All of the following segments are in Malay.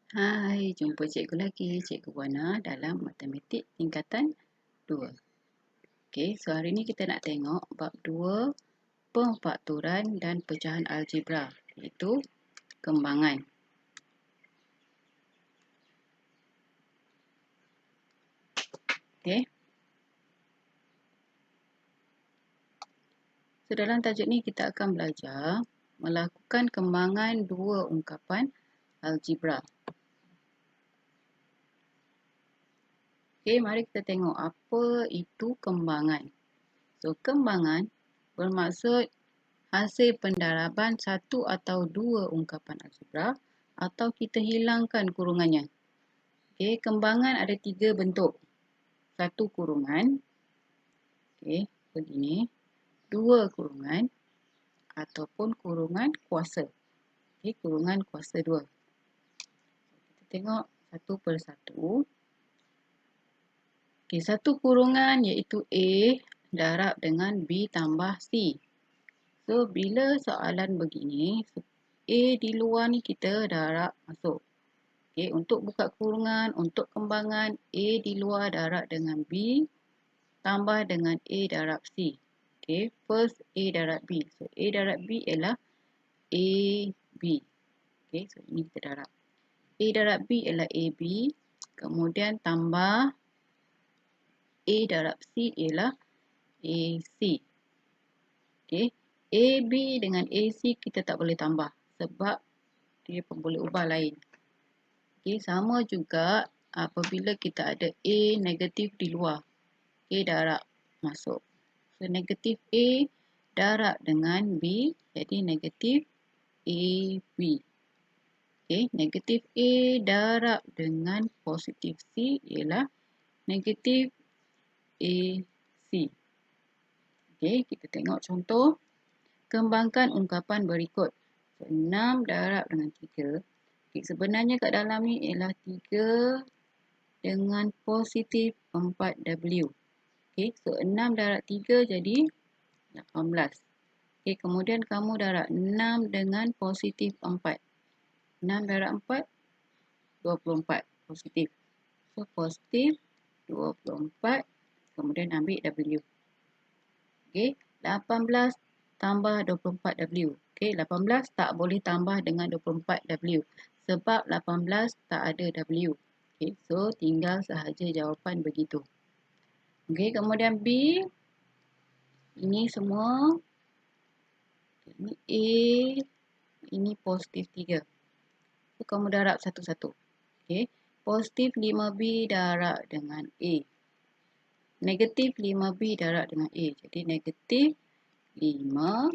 Hai, jumpa cikgu lagi, Cikgu Wana dalam Matematik Tingkatan 2. Okey, so hari ni kita nak tengok bab 2, pemfaktoran dan pecahan algebra, iaitu kembangan. Okey. So dalam tajuk ni kita akan belajar melakukan kembangan dua ungkapan algebra. Okey, mari kita tengok apa itu kembangan. So, kembangan bermaksud hasil pendaraban satu atau dua ungkapan algebra atau kita hilangkan kurungannya. Okey, kembangan ada tiga bentuk. Satu kurungan. Okey, begini. Dua kurungan ataupun kurungan kuasa. Okey, kurungan kuasa dua. Kita tengok satu persatu. Okey, satu kurungan iaitu A darab dengan B tambah C. So, bila soalan begini, A di luar ni kita darab masuk. Okey, untuk buka kurungan, untuk kembangan, A di luar darab dengan B tambah dengan A darab C. Okey, first A darab B. So, A darab B ialah AB. Okey, so ini kita darab. A darab B ialah AB. Kemudian tambah A darab C ialah AC. Okey, AB dengan AC kita tak boleh tambah sebab dia boleh ubah lain. Okey, sama juga apabila kita ada A negatif di luar. A darab masuk. So, negatif A darab dengan B jadi negatif AB. Okey, negatif A darab dengan positif C ialah negatif AC. Okey, kita tengok contoh. Kembangkan ungkapan berikut. So, 6 darab dengan 3. Okay, sebenarnya kat dalam ni ialah 3 dengan positif 4W. Okay, so 6 darab 3 jadi 18. Okay, kemudian kamu darab 6 dengan positif 4. 6 darab 4, 24. Positif. So, positif 24. Kemudian ambil W. Okay, 18 tambah 24W. Okay, 18 tak boleh tambah dengan 24W. Sebab 18 tak ada W. Okay, so tinggal sahaja jawapan begitu. Okay, kemudian B. Ini semua. Ini A. Ini positif 3. So, kamu darab satu-satu. Okay, positif 5B darab dengan A. Negatif 5B darab dengan A. Jadi negatif 5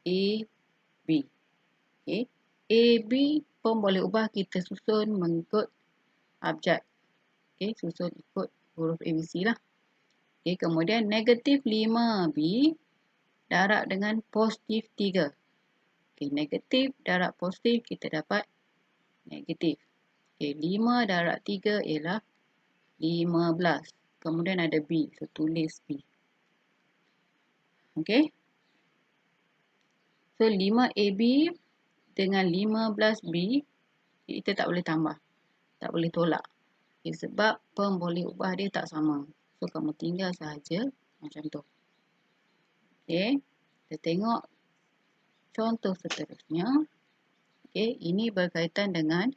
AB. Okay. AB pun boleh ubah, kita susun mengikut abjad. Okay, susun ikut huruf ABC lah. Okay, kemudian negatif 5B darab dengan positif 3. Okay, negatif darab positif kita dapat negatif. Okay, 5 darab 3 ialah 15. Kemudian ada B, so tulis B. Okay. So, 5AB dengan 15B, kita tak boleh tambah. Tak boleh tolak. Okay, sebab boleh ubah dia tak sama. So, kamu tinggal sahaja macam tu. Okay, kita tengok contoh seterusnya. Okay, ini berkaitan dengan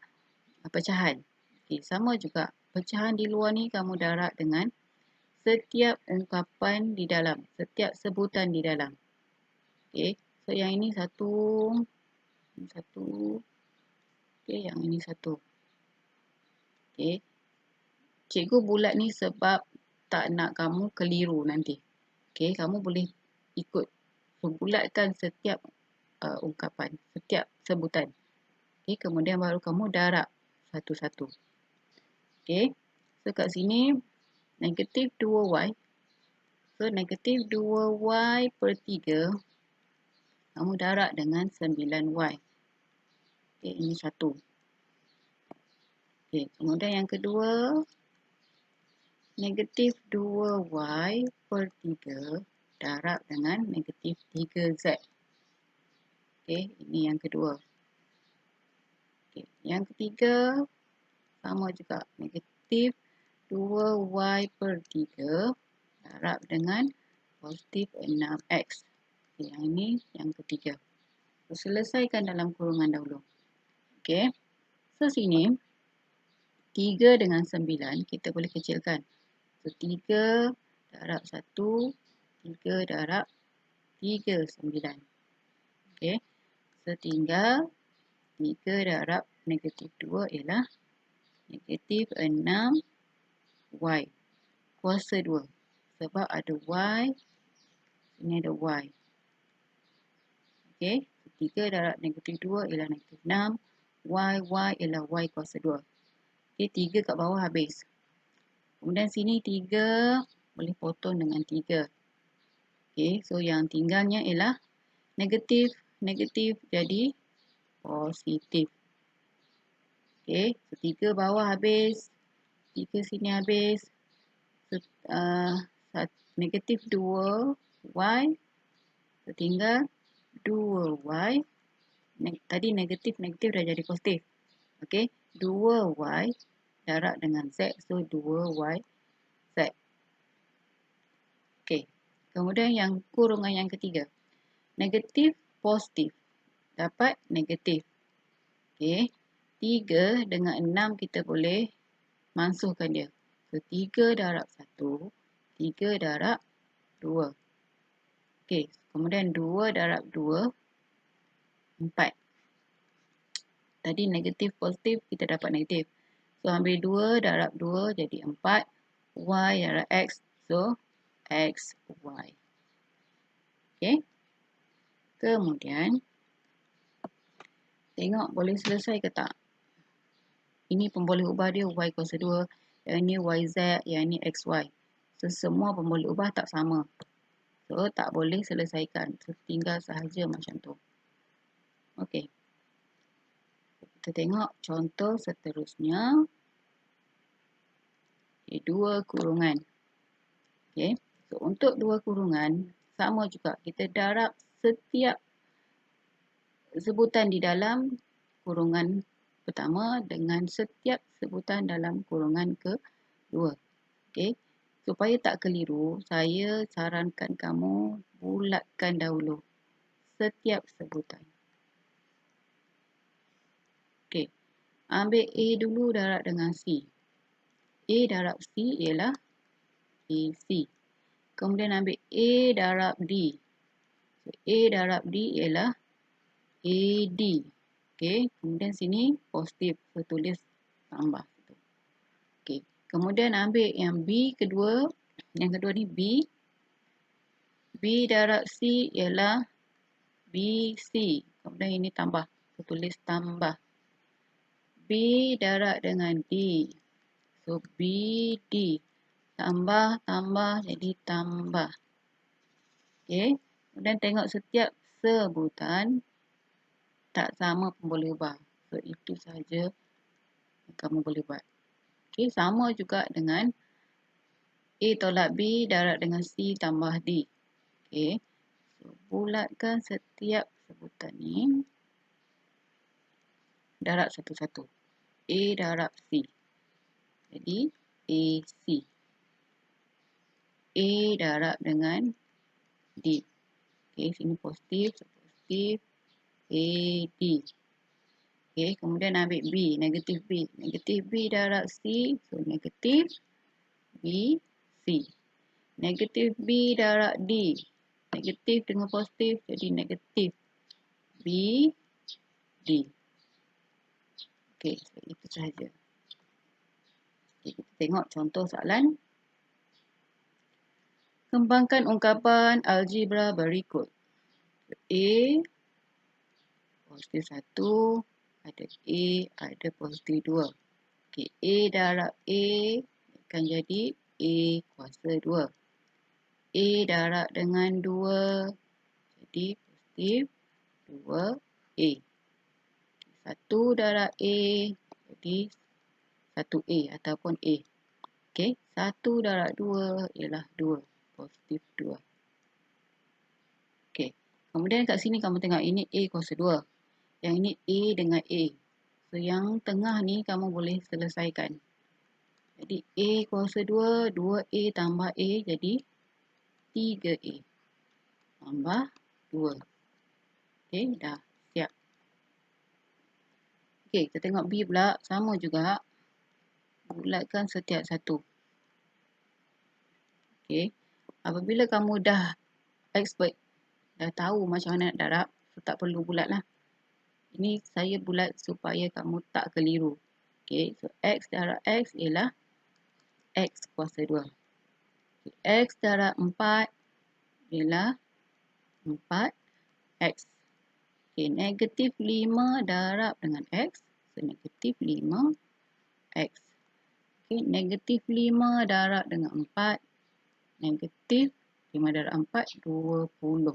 pecahan. Okay, sama juga. Pecahan di luar ni kamu darab dengan setiap ungkapan di dalam. Setiap sebutan di dalam. Okay, so yang ini satu. Satu. Okay, yang ini satu. Okay. Cikgu bulat ni sebab tak nak kamu keliru nanti. Okay, kamu boleh ikut. So, bulatkan setiap ungkapan, setiap sebutan. Okay, kemudian baru kamu darab satu-satu. Okay, so kat sini negatif 2Y. So, negatif 2Y per 3. Kamu darab dengan 9Y. Okay, ini satu. Okay, kemudian yang kedua. Negatif 2Y per 3 darab dengan negatif 3Z. Okay, ini yang kedua. Okay, Yang ketiga, sama juga. Negatif 2y/3 darab dengan positif 6x. Yang ini yang ketiga. So, selesaikan dalam kurungan dahulu. Okey. So, sini 3 dengan 9 kita boleh kecilkan. So, 3 darab 1, 3 darab 3, 9. Okey. So, tinggal 3 darab negatif 2 ialah negatif 6y kuasa 2. Sebab ada y, sini ada y. Okey. 3 darab negatif 2 ialah negatif 6. Y ialah y kuasa 2. Okey, 3 kat bawah habis. Kemudian sini 3 boleh potong dengan 3. Okey, so yang tinggalnya ialah negatif. Negatif jadi positif. Okey, so 3 bawah habis. 3 sini habis. So, negatif 2y. So, tinggal 2y. Tadi negatif dah jadi positif. Okey, 2y darab dengan z. So, 2y z. Okey. Kemudian yang kurungan yang ketiga. Negatif, positif. Dapat negatif. Okey. 3 dengan 6 kita boleh mansuhkan dia. So, 3 darab 1. 3 darab 2. Okey. Kemudian 2 darab 2. 4. Tadi negatif, positif, kita dapat negatif. So, ambil 2 darab 2 jadi 4. Y darab X. So, X, Y. Okey. Kemudian, tengok boleh selesai ke tak? Ini pun boleh ubah dia Y kuasa 2. Yang ini YZ, yang ini XY. So, semua pun boleh ubah tak sama. So, tak boleh selesaikan. So, tinggal sahaja macam tu. Okey. Kita tengok contoh seterusnya. Okay, 2 kurungan. Okey. So, untuk 2 kurungan, sama juga. Kita darab setiap sebutan di dalam kurungan pertama dengan setiap sebutan dalam kurungan kedua. Okey. Supaya tak keliru, saya sarankan kamu bulatkan dahulu setiap sebutan. Okey. Ambil A dulu darab dengan C. A darab C ialah AC. Kemudian ambil A darab D. So, A darab D ialah AD. Okey, kemudian sini positif. So, tulis tambah. Okey, kemudian ambil yang B kedua. Yang kedua ni B. B darab C ialah BC. Kemudian ini tambah. So, tulis tambah. B darab dengan D. So, BD. Tambah, tambah, jadi tambah. Okey, kemudian tengok setiap sebutan. Tak sama pun boleh ubah. So, itu sahaja yang kamu boleh buat. Okey, sama juga dengan A tolak B darab dengan C tambah D. Okey, so, bulatkan setiap sebutan ni. Darab satu-satu. A darab C. Jadi, AC. A darab dengan D. Okey, sini positif, positif. AD. Okey, kemudian ambil B, negatif B. Negatif B darab C, so negatif B, C. Negatif B darab D. Negatif dengan positif, jadi negatif B, D. Okey, so itu sahaja. Okay, kita tengok contoh soalan. Kembangkan ungkapan algebra berikut. A, positif 1, ada A, ada positif 2. Okey, A darab A akan jadi A kuasa 2. A darab dengan 2, jadi positif 2A. 1 darab A, jadi 1A ataupun A. Okey, 1 darab 2 ialah 2, positif 2. Okey, kemudian kat sini kamu tengok ini A kuasa 2. Yang ini A dengan A. So, yang tengah ni kamu boleh selesaikan. Jadi, A kuasa 2, 2A tambah A jadi 3A. Tambah 2. Okey, dah siap. Okey, kita tengok B pula. Sama juga. Bulatkan setiap satu. Okey. Apabila kamu dah expert, dah tahu macam mana nak darab, so tak perlu bulat lah. Ini saya bulat supaya kamu tak keliru. Okey, so X darab X ialah X kuasa 2. Okay, X darab 4 ialah 4X. Okay, negatif 5 darab dengan X. So, negatif 5X. Okay, negatif 5 darab dengan 4. Negatif 5 darab 4, 20.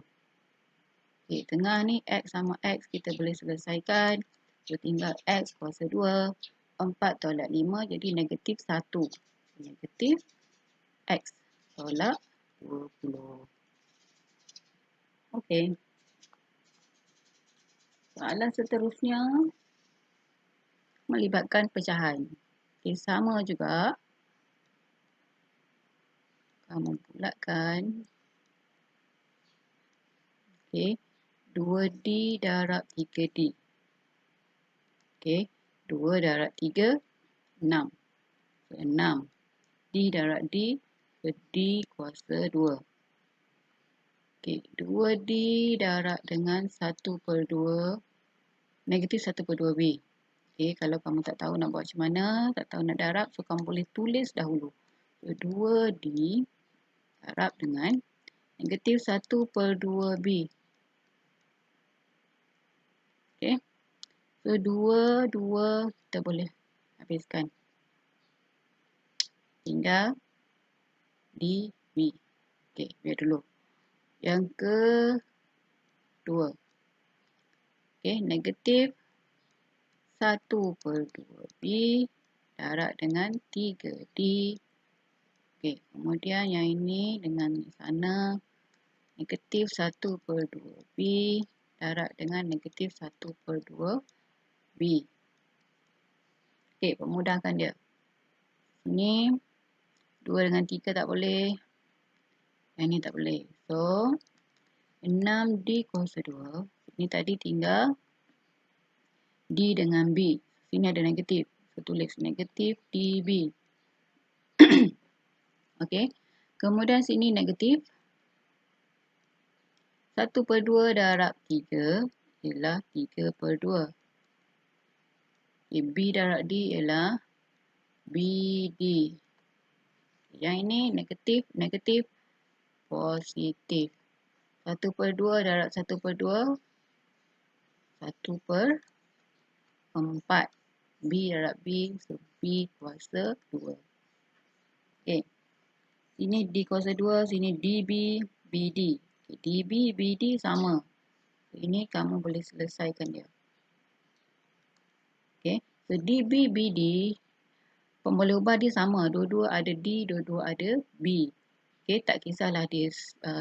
Okay, tengah ni X sama X kita boleh selesaikan. So, tinggal X kuasa 2. 4 tolak 5 jadi negatif 1. Negatif X tolak 20. Okey. Soalan seterusnya melibatkan pecahan. Okey, sama juga. Kamu bulatkan. Okey, 2D darab 3D. Okey, 2 darab 3, 6. So, 6. D darab D, so D kuasa 2. Okey, 2D darab dengan 1/2, negatif 1/2B. Okey, kalau kamu tak tahu nak buat macam mana, tak tahu nak darab, so kamu boleh tulis dahulu. So, 2D darab dengan negatif 1/2B. Okey. So, 2 kita boleh habiskan. Tinggal DB. Okey, biar dulu. Yang kedua. Okey, negatif 1/2B darab dengan 3D. Okey, kemudian yang ini dengan sana. Negatif 1/2B darab dengan negatif 1/2B. Okey, pemudahkan dia. Ini 2 dengan 3 tak boleh. Yang ni tak boleh. So, 6D kuasa 2. Ini tadi tinggal D dengan B. Sini ada negatif. So, tulis negatif DB. Okey. Kemudian sini negatif 1/2 darab 3 ialah 3/2. Okay, B darab D ialah BD. Yang ini negatif, negatif, positif. 1/2 darab 1/2, 1/4. B darab B, so B kuasa 2. Okay. Sini D kuasa 2, sini DB, BD. Okay, DB, BD sama. Ini kamu boleh selesaikan dia. Okay. So, DB, BD, pemboleh ubah dia sama. Dua-dua ada D, dua-dua ada B. Okay, tak kisahlah dia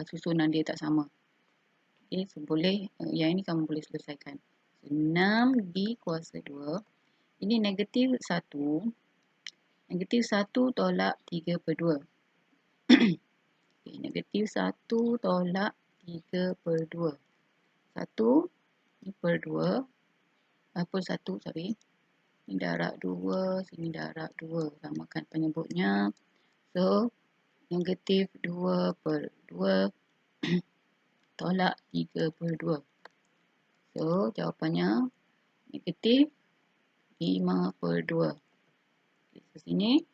susunan dia tak sama. Okay, so boleh, yang ini kamu boleh selesaikan. So, 6D kuasa 2. Ini negatif 1. Negatif 1 tolak 3/2. Okay, negatif 1 tolak 3/2. 1 ni per 2. Per 1, sorry. Ini darab 2, sini darab 2. Samakan penyebutnya. So, negatif 2/2 tolak 3/2. So, jawapannya negatif 5/2. So, sini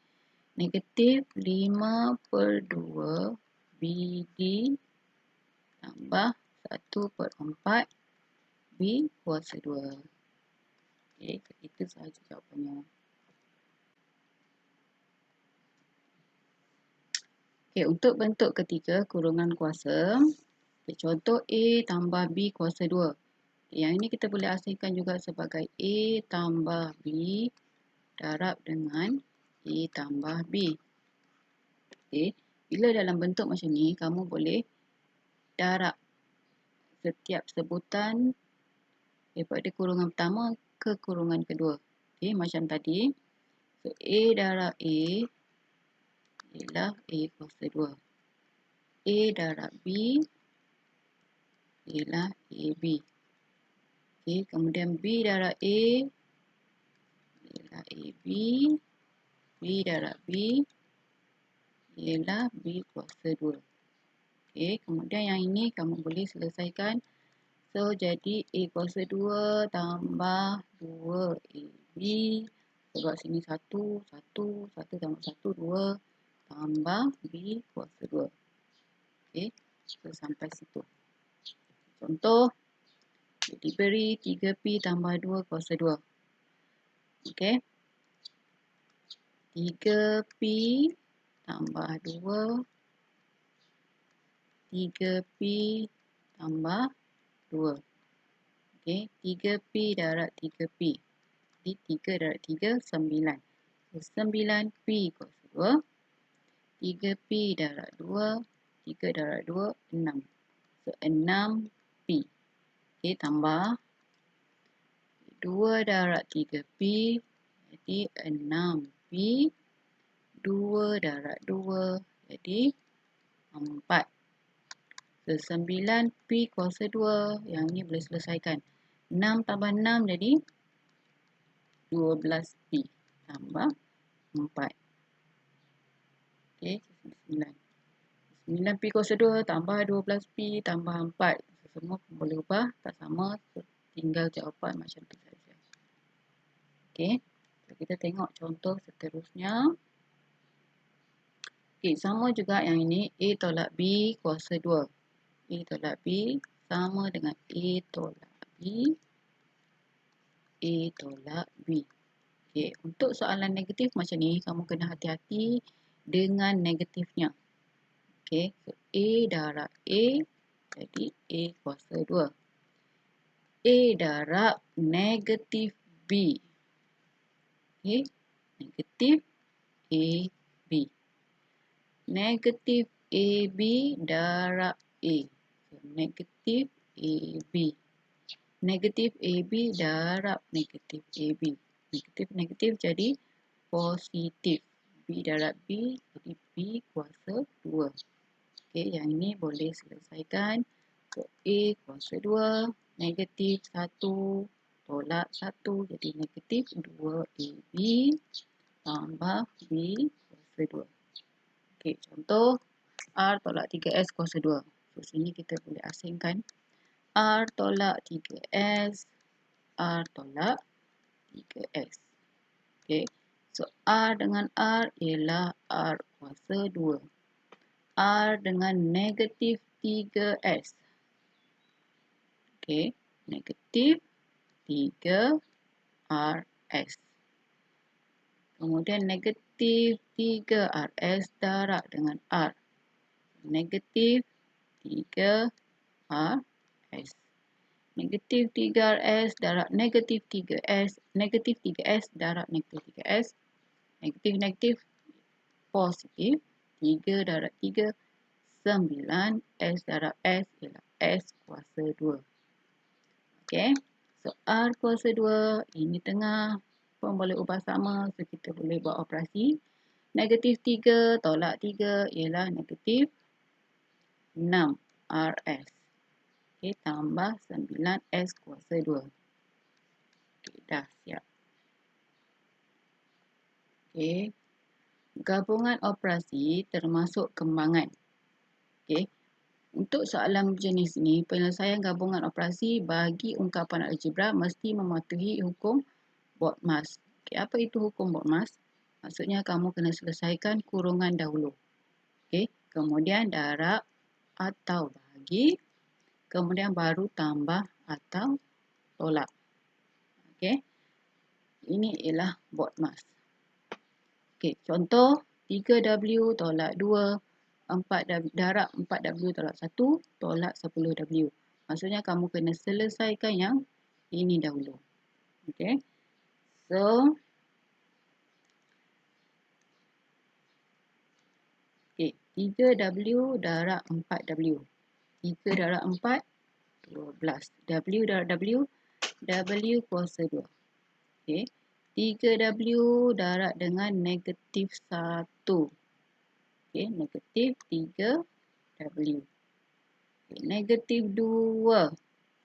negatif 5/2 BD tambah 1/4 B kuasa 2. Okay, itu sahaja jawapannya. Okay, untuk bentuk ketiga kurungan kuasa, okay, contoh A tambah B kuasa 2. Okay, yang ini kita boleh asingkan juga sebagai A tambah B darab dengan A tambah B. Okay, bila dalam bentuk macam ni, kamu boleh darab setiap sebutan daripada kurungan pertama ke kurungan kedua. Okey, macam tadi. So, A darab A ialah A kuasa 2. A darab B ialah AB. Okey, kemudian B darab A ialah AB. B darab B ialah B kuasa 2. Okey, kemudian yang ini kamu boleh selesaikan. So, jadi A kuasa 2 tambah 2AB. Sebab sini 1, 1, 1 tambah 1, 2 tambah B kuasa 2. Okey, so sampai situ. Contoh, diberi 3P tambah 2 kuasa 2. Okey, 3P tambah 2. 3P tambah 2. Okey, 3P darab 3P. Jadi 3 darab 3, 9. So, 9P kuasa 2. 3P darab 2. 3 darab 2, 6. So, 6P. Okey, tambah 2 darab 3P. Jadi 6P. 2 darab 2. Jadi 4. So, 9P kuasa 2. Yang ni boleh selesaikan. 6 tambah 6 jadi 12P. Tambah 4. Okey, 9. 9P kuasa 2 tambah 12P tambah 4. So, semua boleh ubah. Tak sama. So, tinggal jawapan macam tu saja. Okey. So, kita tengok contoh seterusnya. Okey, sama juga yang ini. A tolak B kuasa 2. A tolak B sama dengan A tolak B. A tolak B. Okey, untuk soalan negatif macam ni, kamu kena hati-hati dengan negatifnya. Okey, so A darab A, jadi A kuasa 2. A darab negatif B. Okey, negatif AB. Negatif AB darab A. So, negatif AB. Negatif AB darab negatif AB. Negatif-negatif jadi positif. B darab B jadi B kuasa 2. Okey, yang ini boleh selesaikan. So, A kuasa 2, negatif 1, tolak 1 jadi negatif 2AB tambah B kuasa 2. Okey, contoh R tolak 3S kuasa 2. So, sini kita boleh asingkan. R tolak 3S. R tolak 3S. Okey. So, R dengan R ialah R kuasa 2. R dengan negatif 3S. Okey. Negatif 3RS. Kemudian negatif 3RS darab dengan R. Negatif 3RS. Negatif 3RS darab negatif 3S. Negatif 3S darab negatif 3S. Negatif-negatif positif. 3 darab 3, 9. S darab S ialah S kuasa 2. Okey. So, R kuasa 2. Ini tengah. Pun boleh ubah sama. So, kita boleh buat operasi. Negatif 3 tolak 3 ialah negatif 6 RS. Okey, tambah 9 S kuasa 2. Okey, dah siap. Okey. Gabungan operasi termasuk kembangan. Okey. Untuk soalan jenis ni, penyelesaian gabungan operasi bagi ungkapan algebra mesti mematuhi hukum Boltzmann. Okey, apa itu hukum Boltzmann? Maksudnya kamu kena selesaikan kurungan dahulu. Okey, kemudian darab atau bagi, kemudian baru tambah atau tolak. Okey. Ini ialah Boltzmann. Okey, contoh 3W tolak 2, 4W darab 4W tolak 1 tolak 10W. Maksudnya kamu kena selesaikan yang ini dahulu. Okey. So, okey, 3W darab 4W. 3 darab 4, 12. W darab W, W kuasa 2. Okey. 3W darab dengan negatif 1. Okay, negatif 3W. Okay, negatif 2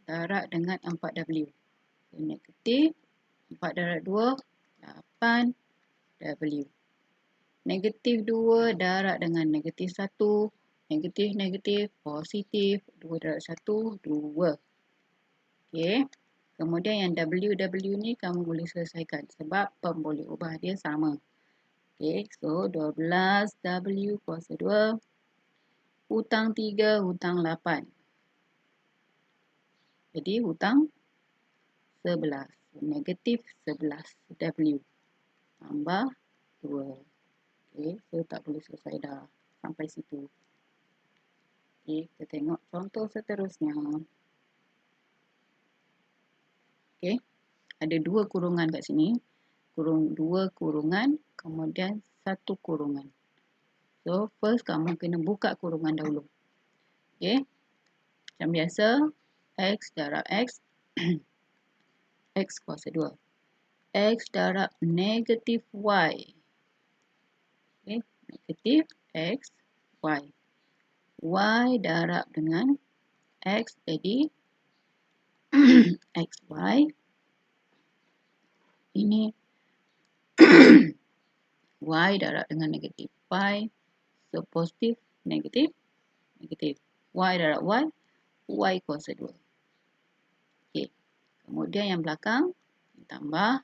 darab dengan 4W. Okay, negatif 4 darab 2, 8W. Negatif 2 darab dengan negatif 1. Negatif, negatif, positif. 2 darab 1, 2. Okay. Kemudian yang W ni kamu boleh selesaikan sebab pemboleh ubah dia sama. Okay. So, 12W kuasa 2. Hutang 3, hutang 8. Jadi, hutang 11. Negatif 11W. Tambah 2. Okay. So, tak boleh selesai dah. Sampai situ. Okay. Kita tengok contoh seterusnya. Okay. Ada 2 kurungan kat sini. 2 kurungan, kemudian 1 kurungan. So, first kamu kena buka kurungan dahulu. Okay. Macam biasa, X darab X. X kuasa 2. X darab negatif Y. Okay. Negatif X, Y. Y darab dengan X jadi XY. Ini Y darab dengan negatif Y. So, positif, negatif, negatif. Y darab Y, Y kuasa 2. Okay. Kemudian yang belakang, tambah.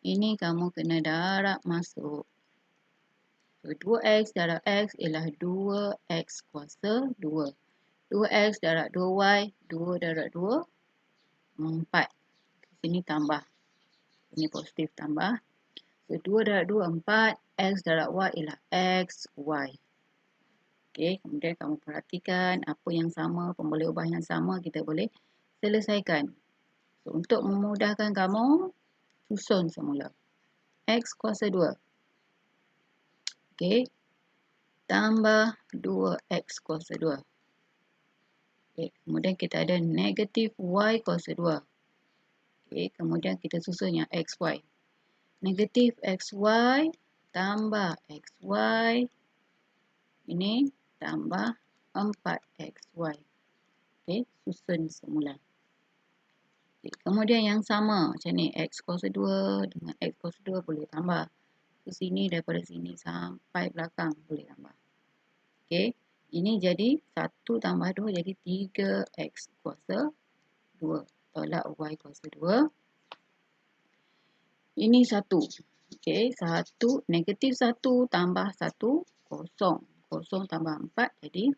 Ini kamu kena darab masuk. So, 2X darab X ialah 2X kuasa 2. 2X darab 2Y, 2 darab 2, 4. Sini tambah. Ini positif tambah. So, 2 darab 2, 4. X darab Y ialah XY. Okay, kemudian kamu perhatikan apa yang sama, pemboleh ubah yang sama kita boleh selesaikan. So, untuk memudahkan kamu, susun semula. X kuasa 2. Okay. Tambah 2X kuasa 2. Okay. Kemudian kita ada negatif Y kuasa 2. Okay. Kemudian kita susun yang XY. Negatif XY tambah XY. Ini tambah 4XY. Okay. Susun semula. Okay. Kemudian yang sama macam ni. X kuasa 2 dengan X kuasa 2 boleh tambah. Ke sini daripada sini sampai belakang boleh tambah. Okay. Ini jadi 1 tambah 2 jadi 3X kuasa 2. Tolak Y kuasa 2. Ini 1. Okay. 1, negatif 1 tambah 1, kosong. Kosong tambah 4 jadi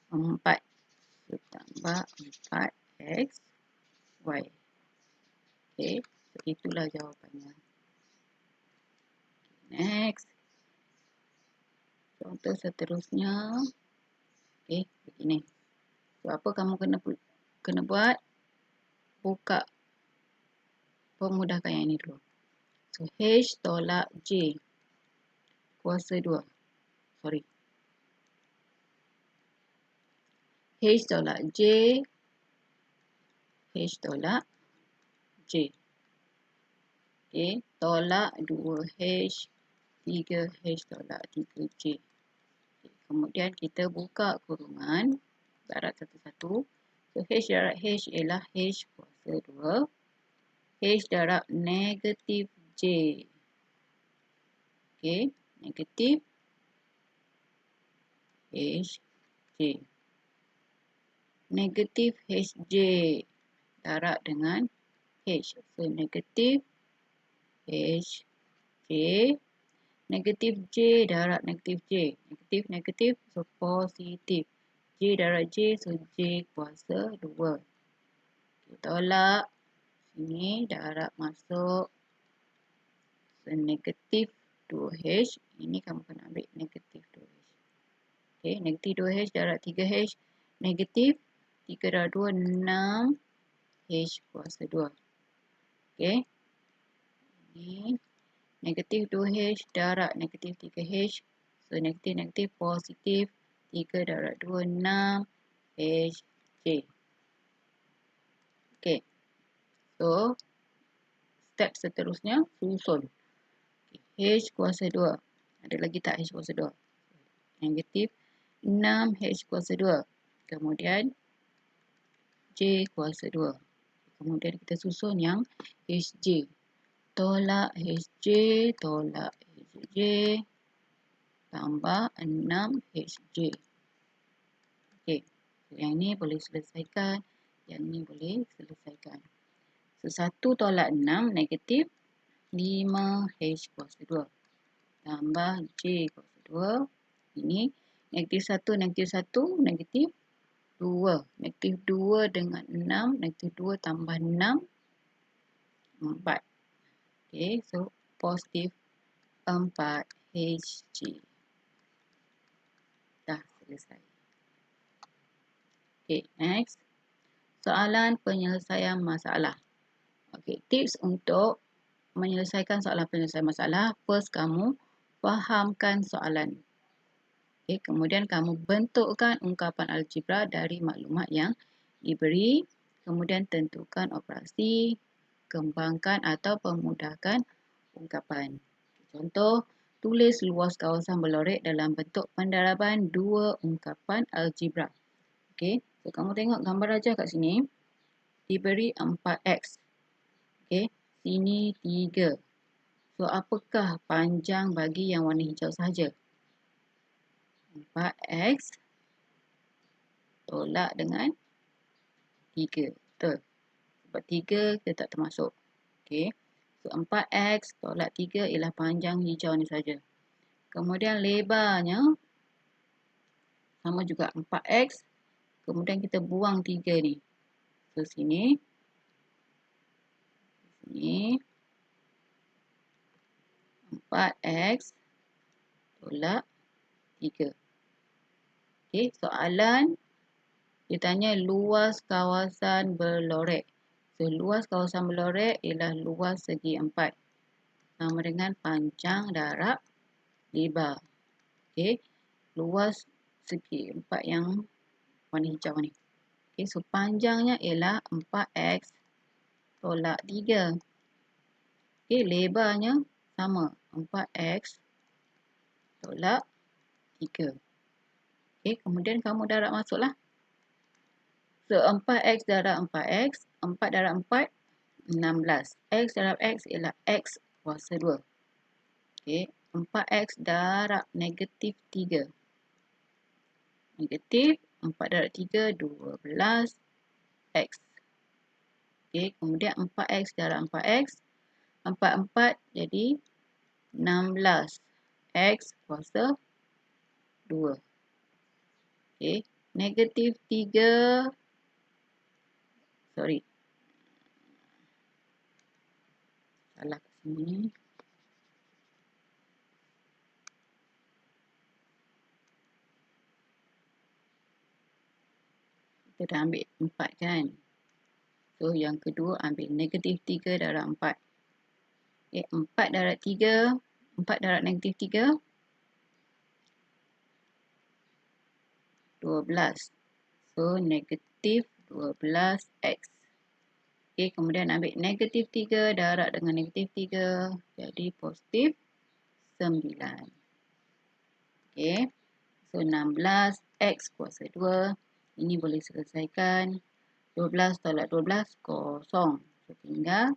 4. So, tambah 4X, Y. Okay. So, itulah jawapannya. Next. Contoh seterusnya. Okay. Begini. So, apa kamu kena buat? Buka. Pemudahkan yang ini dulu. So, H tolak J kuasa 2. Sorry. H tolak J. H tolak J. Okay. Tolak 2H. 3H tolak 3J. Okay. Kemudian kita buka kurungan. Darab satu-satu. So, H darab H ialah H kuasa 2. H darab negatif J. Okay. Negatif HJ. Negatif HJ darab dengan H. So, negatif HJ. Negatif J darab negatif J. Negatif, negatif. So, positif. J darab J. So, J kuasa 2. Okay, tolak. Sini darab masuk. So, negatif 2H. Ini kamu kena ambil negatif 2H. Okay, negatif 2H darab 3H. Negatif 3 darab 2, 6. H kuasa 2. Okay. Ini negatif 2H darab negatif 3H. So, negatif, negatif, positif. 3 darab 2, 6. HJ. Okay. So, step seterusnya susun. H kuasa 2. Ada lagi tak H kuasa 2? Negatif 6H kuasa 2. Kemudian J kuasa 2. Kemudian kita susun yang HJ. Tolak HJ, tolak HJ, tambah 6HJ. Okey, yang ni boleh selesaikan, yang ni boleh selesaikan. So, 1 tolak 6 negatif 5H kuasa 2. Tambah J kuasa 2. Ini negatif 1, negatif 1, negatif 2. Negatif 2 dengan 6, negatif 2 tambah 6, 4. Okey, so positif 4HG. Dah selesai. Okey, next. Soalan penyelesaian masalah. Okey, tips untuk menyelesaikan soalan penyelesaian masalah. First, kamu fahamkan soalan. Okey, kemudian kamu bentukkan ungkapan algebra dari maklumat yang diberi. Kemudian tentukan operasi, kembangkan atau pemudahkan ungkapan. Contoh, tulis luas kawasan berlorek dalam bentuk pendaraban dua ungkapan algebra. Okey, so kamu tengok gambar aja kat sini. Diberi 4x. Okey, sini 3. So, apakah panjang bagi yang warna hijau sahaja? 4x tolak dengan 3. Betul. Sebab 3 kita tak termasuk. Okey. So, 4x tolak 3 ialah panjang hijau ni saja. Kemudian lebarnya sama juga 4x. Kemudian kita buang 3 ni. So, sini. Sini. 4x tolak 3. Okey, soalan dia tanya luas kawasan berlorek. So, luas kawasan berlorek ialah luas segi 4. Sama dengan panjang darab lebar. Okey, luas segi 4 yang warna hijau ni. Okey, so panjangnya ialah 4x tolak 3. Okey, lebarnya sama 4x tolak 3. Okey, kemudian kamu darab masuklah. So, 4x darab 4x, 4 darab 4, 16. X darab x ialah x kuasa 2. Okey, 4x darab negatif 3. Negatif 4 darab 3, 12x. Okey, kemudian 4x darab 4x. 4, 4 jadi 16. X kuasa 2. Okey, negatif 3. Sorry. Salah kat sini. Kita dah ambil 4 kan. So, yang kedua ambil negatif 3 darab 4. Okay, 4 darab 3. 4 darab negatif 3. 12. So, negatif 12x. Okay, kemudian ambil negatif 3 darab dengan negatif 3. Jadi, positif 9. Okay. So, 16x kuasa 2. Ini boleh selesaikan. 12 tolak 12, kosong. So, tinggal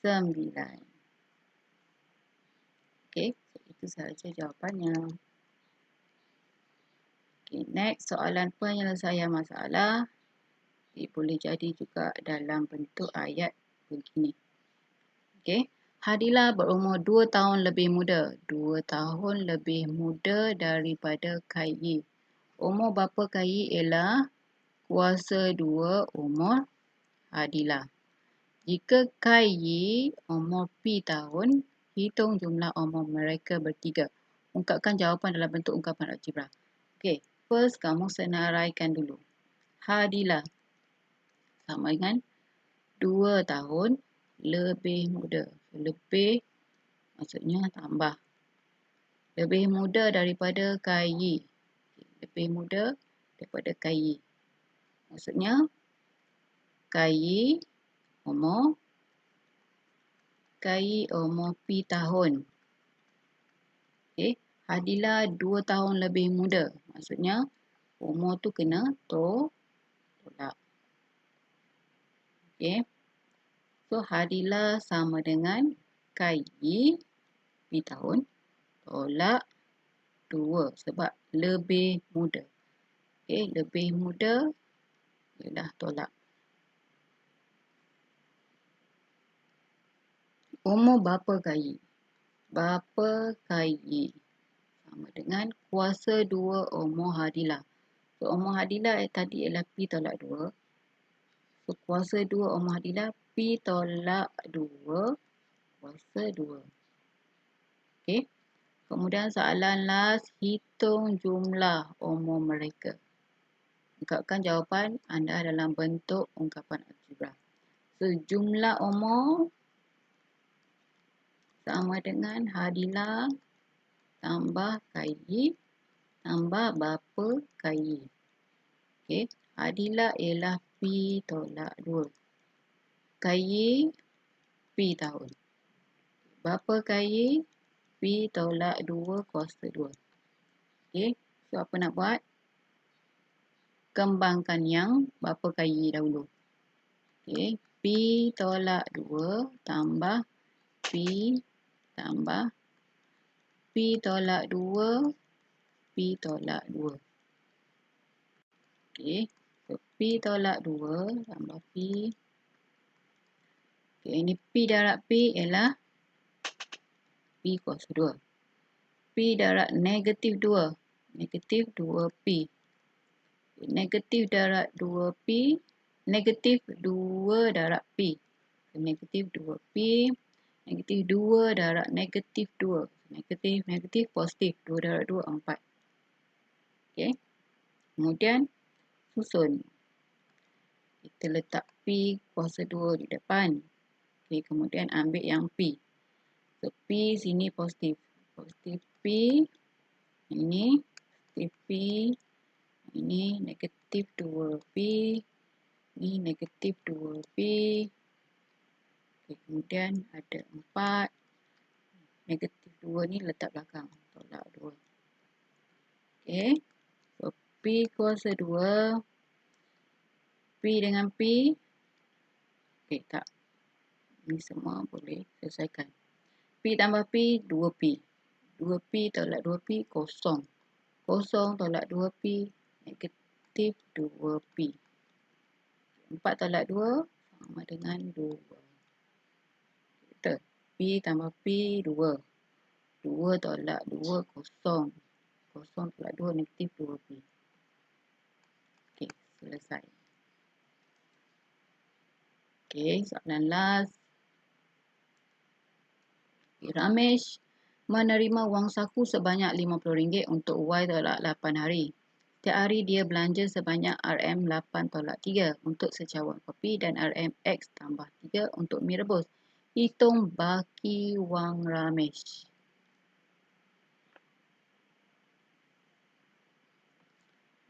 9. Okay, so itu sahaja jawapannya. Okay, next soalan penyelesaian masalah. Boleh jadi juga dalam bentuk ayat begini. Okay. Hadilah berumur 2 tahun lebih muda. 2 tahun lebih muda daripada KY. Umur bapa KY ialah kuasa 2 umur Hadilah. Jika KY umur P tahun, hitung jumlah umur mereka bertiga. Ungkapkan jawapan dalam bentuk ungkapan algebra. Okay. First, kamu senaraikan dulu. Hadilah sama dengan 2 tahun lebih muda. Lebih maksudnya tambah. Lebih muda daripada KY. Lebih muda daripada KY. Maksudnya KY umur KI umur P tahun. Okey, Hadilah 2 tahun lebih muda. Maksudnya umur tu kena tolak. Okey. So Hadilah sama dengan KI P tahun tolak 2 sebab lebih muda. Okey, lebih muda ialah tolak. Umur bapa KI. Bapa KI sama dengan kuasa 2 umur Hadilah. So umur Hadilah tadi ialah P tolak 2. So kuasa 2 umur Hadilah P tolak 2 kuasa 2. Okey. Kemudian soalan last, hitung jumlah umur mereka. Ungkapkan jawapan anda dalam bentuk ungkapan algebra. So jumlah umur sama dengan Hadilah tambah KI tambah bapa KI. Okey, Hadilah ialah P tolak 2. KI P tahun. Bapa KI P tolak 2 kuasa 2. Okey, so apa nak buat? Kembangkan yang bapa KI dahulu. Okey, P tolak 2 tambah P tambah P tolak 2 P tolak 2. Okey, so P tolak 2 tambah P. Okey, ini P darab P ialah P kuasa 2. P darab negatif 2. Negatif 2P. Negatif darab 2P. Negatif 2 darab P. Negatif 2P. Negatif 2 darab negatif 2. Negatif, negatif, positif. 2 darab 2, 4. Okey. Kemudian susun. Kita letak P kuasa 2 di depan. Okey, kemudian ambil yang P. So, P sini positif. Positif P. Ini positif P. Ini negatif 2P. Ini negatif 2P. Okay, kemudian ada 4. Negatif 2 ni letak belakang. Tolak 2. Okey. So, P kuasa 2. P dengan P. Okey, tak. Ini semua boleh selesaikan. P tambah P, 2P. 2P tolak 2P, kosong. Kosong tolak 2P, negatif 2P. 4 tolak 2 sama dengan 2. Betul. P tambah P, 2. 2 tolak 2, kosong. Kosong tolak 2, negatif 2P. Okey, selesai. Okey, soalan last. Ramesh menerima wang saku sebanyak RM50 untuk Y tolak 8 hari. Setiap hari dia belanja sebanyak RM8 tolak 3 untuk secawan kopi dan RMX tambah 3 untuk mi rebus. Hitung baki wang Ramesh.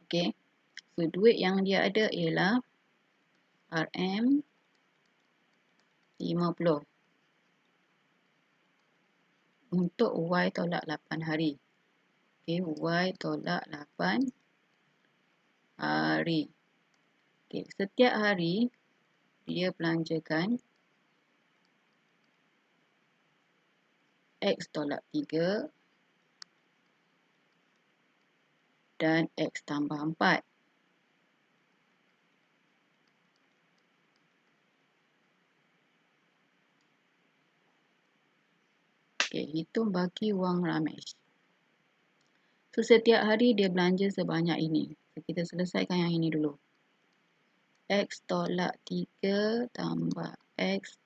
Okey. So duit yang dia ada ialah RM50 untuk Y tolak 8 hari. Okey, Y tolak 8 hari. Okey, setiap hari dia belanjakan X tolak 3 dan X tambah 4. Okey, hitung baki wang Ramesh. So, setiap hari dia belanja sebanyak ini. So, kita selesaikan yang ini dulu. X tolak 3 tambah X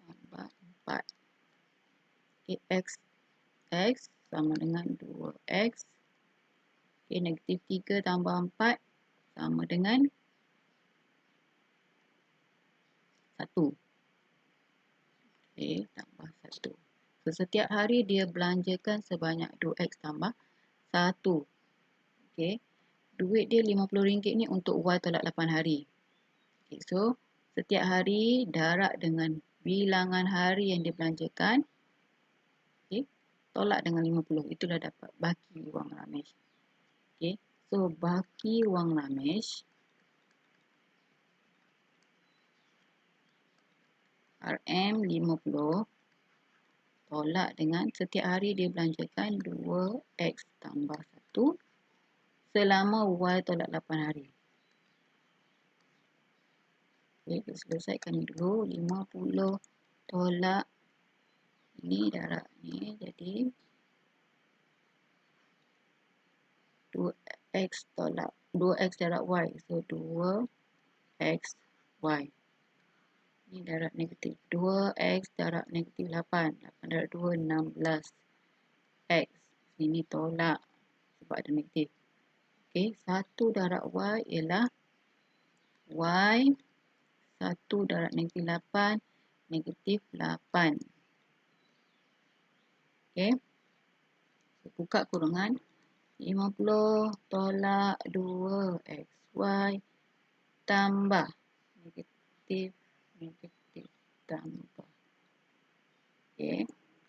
tambah 4. Okay, X sama dengan 2X. Okay, negatif 3 tambah 4 sama dengan 1. Okay, tambah 1. So, setiap hari dia belanjakan sebanyak 2X tambah 1. Okay. Duit dia RM50 ni untuk Y tolak 8 hari. Okay, so, setiap hari darab dengan bilangan hari yang dibelanjakan. Okay. Tolak dengan 50. Itu dah dapat baki wang Ramesh. Okay. So, baki wang Ramesh RM 50 tolak dengan setiap hari dia belanjakan 2X tambah 1 selama Y tolak 8 hari. Okay, kita selesaikan ni dulu. 50 tolak ini darab ni jadi 2X tolak 2X darab Y. So 2X Y. Ini darab negatif 2X darab negatif 8. 8 darab 2 16 X. Sini tolak sebab ada negatif. Okey, 1 darab Y ialah Y 1 darab negatif 8 negatif 8. Okey. So, buka kurungan 50 tolak 2XY tambah negatif tambah. Okey.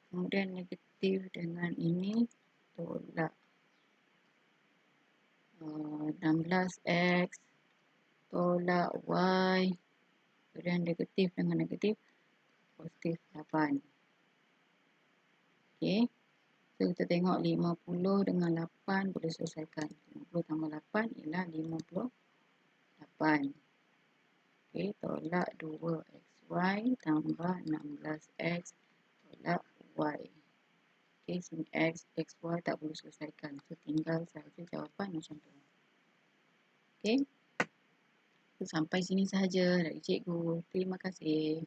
Kemudian negatif dengan ini tolak 16X tolak Y. Kemudian negatif dengan negatif positif 8. Okey. So, kita tengok 50 dengan 8 boleh selesaikan. 50 tambah 8 ialah 58. Okey, tolak 2XY tambah 16X tolak Y. Okey, sini X, XY tak boleh selesaikan. So, tinggal sahaja jawapan macam tu. Okey. So, sampai sini sahaja dari cikgu. Terima kasih.